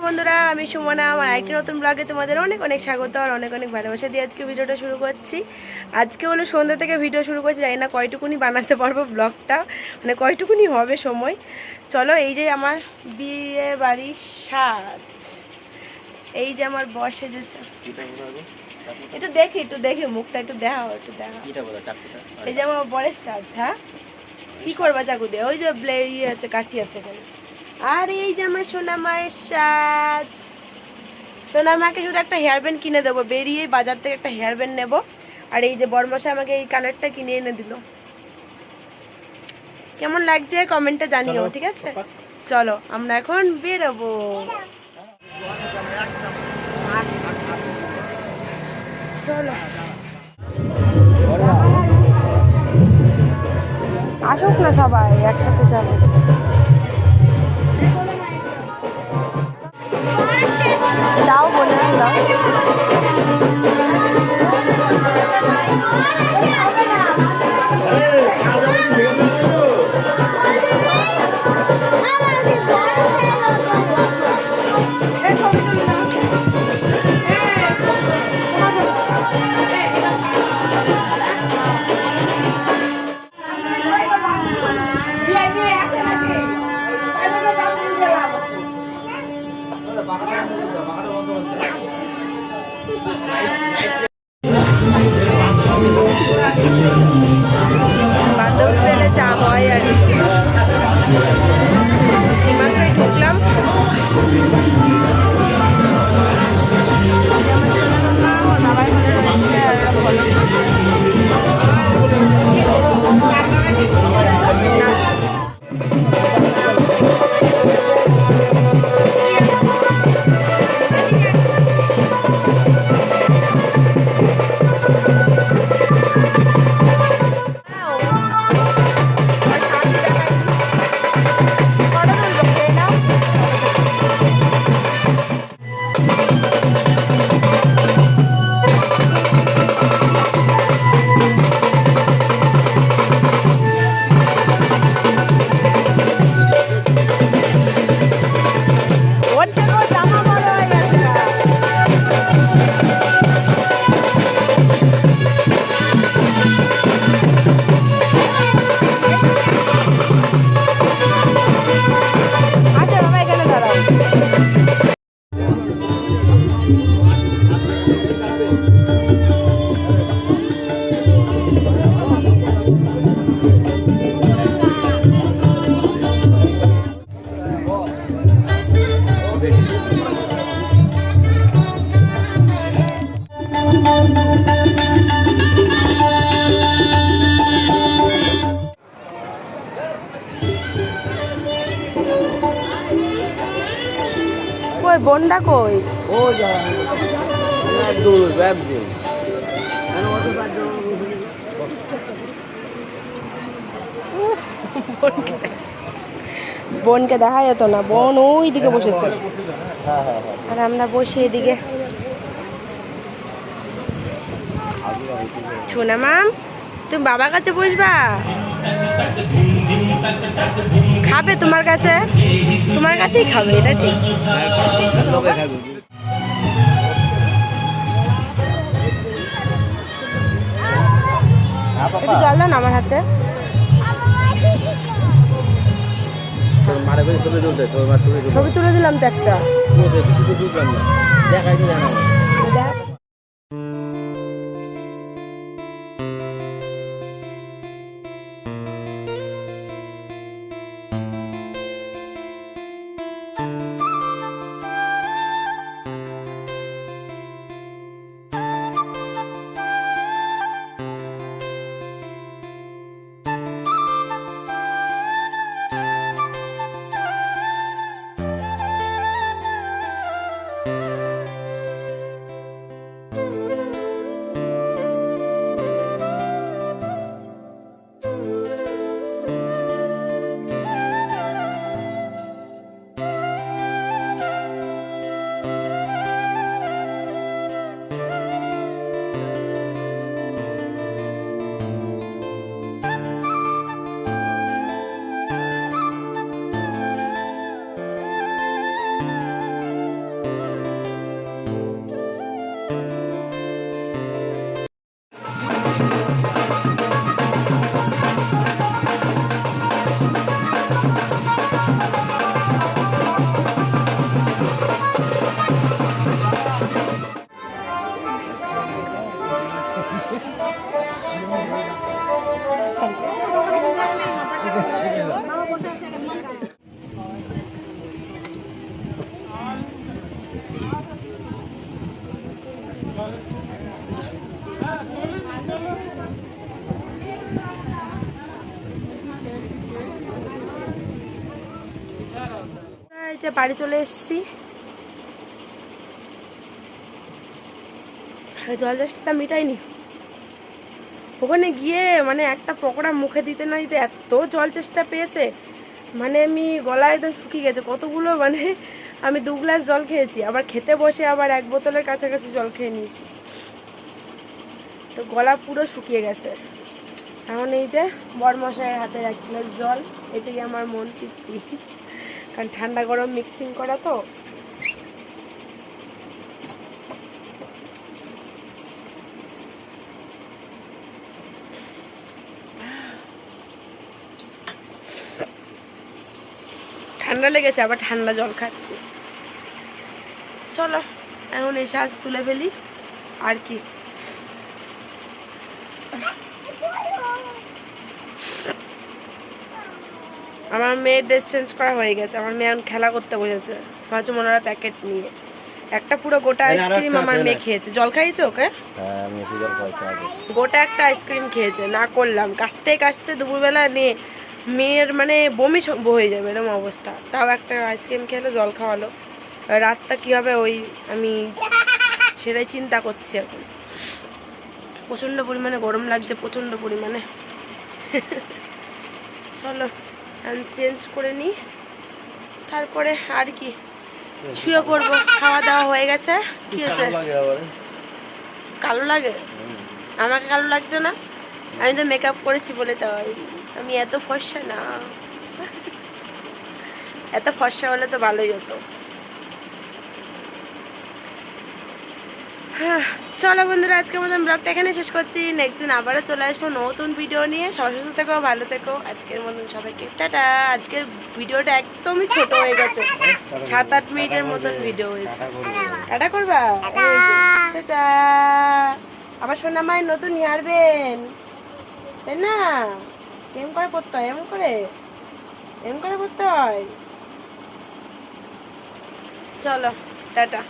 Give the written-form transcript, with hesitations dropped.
বন্ধুরা, আমি সুমনা। আমার আরেকটি নতুন ব্লগে তোমাদের অনেক অনেক স্বাগত আর অনেক অনেক ভালোবাসা দিয়ে আজকে ভিডিওটা শুরু করছি। আজকে হলো সন্ধ্যা থেকে ভিডিও শুরু করছি, জানি না কয়টুকুনি বানাতে পারবো ব্লগটা, মানে কয়টুকুনি হবে সময়। চলো, এই যে আমার বিয়ে বাড়ির সাজ, এই যে আমার বর সেজেছে, একটু দেখি মুখটা একটু দেখাও, এই যে আমার বরের সাজ। হ্যাঁ, কি করবা চাকু দিয়ে? ওই যে ইয়ে আছে, কাঁচি আছে এখানে। আর এই যে আমার সোনা মায়ের সাজ। সোনা মাকে শুধু একটা হেয়ার ব্যান্ড কিনে দেবো, বেরিয়ে বাজার থেকে একটা হেয়ার ব্যান্ড নেবো। আর এই যে বরমশাই আমাকে এই কানেরটা কিনে এনে দিল। কেমন লাগছে কমেন্টে জানিও, ঠিক আছে? চলো আমরা এখন বেরোবো। চলো আসুক না সবাই, একসাথে যাবো। দাও বলে দাও। বান্ধবী পেলে চা হয় আর মাত্রই ঢুকলাম। বাবার ঘরে রয়েছে আর ভালো কই বোনটা কই? ও যা বোনকে দেখা যেত না, বোন ওই দিকে বসেছে আর আমরা বসে এদিকে। সোনা মাম, তুমি বাবার কাছে বসবা? খাবে তোমার কাছে? তোমার কাছেই খাবে, এটা ঠিক। একটু জল দাও না আমার হাতে। ছবি তুলে দিলাম তো একটা। যে বাড়ি চলে এসেছি। জল চেষ্টা মিটাইনি, ওখানে গিয়ে মানে একটা পকোড়া মুখে দিতে না দিতে এত জল চেষ্টা পেয়েছে, মানে আমি গলা একদম শুকিয়ে গেছে। কতগুলো মানে আমি 2 গ্লাস জল খেয়েছি, আবার খেতে বসে আবার 1 বোতলের কাছাকাছি জল খেয়ে নিয়েছি, তো গলা পুরো শুকিয়ে গেছে। এখন এই যে বরমশাইয়ের হাতে 1 গ্লাস জল, এতেই আমার মন তৃপ্তি, কারণ ঠান্ডা গরম মিক্সিং করা তো। ঠান্ডা লেগেছে, আবার ঠান্ডা জল খাচ্ছি। চলো এখন এই শ্বাস তুলে ফেলি আর কি। আমার মেয়ের ড্রেস চেঞ্জ করা হয়ে গেছে, আমার মেয়ে এখন খেলা করতে বসেছে, ভাবছো মনোরা প্যাকেট নিয়ে। একটা পুরো গোটা আইসক্রিম আমার মেয়ে খেয়েছে। জল খাইয়েছে ওকে? গোটা একটা আইসক্রিম খেয়েছে, না করলাম কাশতে কাশতে দুপুরবেলা নিয়ে মেয়ের মানে বমি হয়ে যাবে এরকম অবস্থা, তাও একটা আইসক্রিম খেলো, জল খাওয়ালো। রাতটা কী হবে ওই আমি সেটাই চিন্তা করছি এখন। প্রচণ্ড পরিমাণে গরম লাগছে, প্রচণ্ড পরিমাণে। চলো আমি চেঞ্জ করে নিই, তারপরে আর কি শুয়ে পড়বো। খাওয়া দাওয়া হয়ে গেছে। কি হয়েছে? কালো লাগে? আমাকে কালো লাগছে না, আমি তো মেকআপ করেছি বলে তাই। আমি এত ফর্সা না, এত ফর্সা হলে তো ভালোই হতো। হ্যাঁ চলো বন্ধুরা, আজকের মতন ব্লগটা এখানে শেষ করছি। নেক্সট দিন আবারও চলে আসবো নতুন ভিডিও নিয়ে। সবাই সুস্থ থেকো, ভালো থেকো। আজকের মতন সবাইকে টাটা। আজকের ভিডিওটা একদমই ছোট হয়ে গেছে, 7-8 মিনিটের মতন ভিডিও হয়েছে। টাটা করবা? টাটা। আবার সোনা মায়ের নতুন ইয়ারবেন, তাই না? এম করে পড়তে হয়, এম করে পড়তে হয়। চলো টাটা।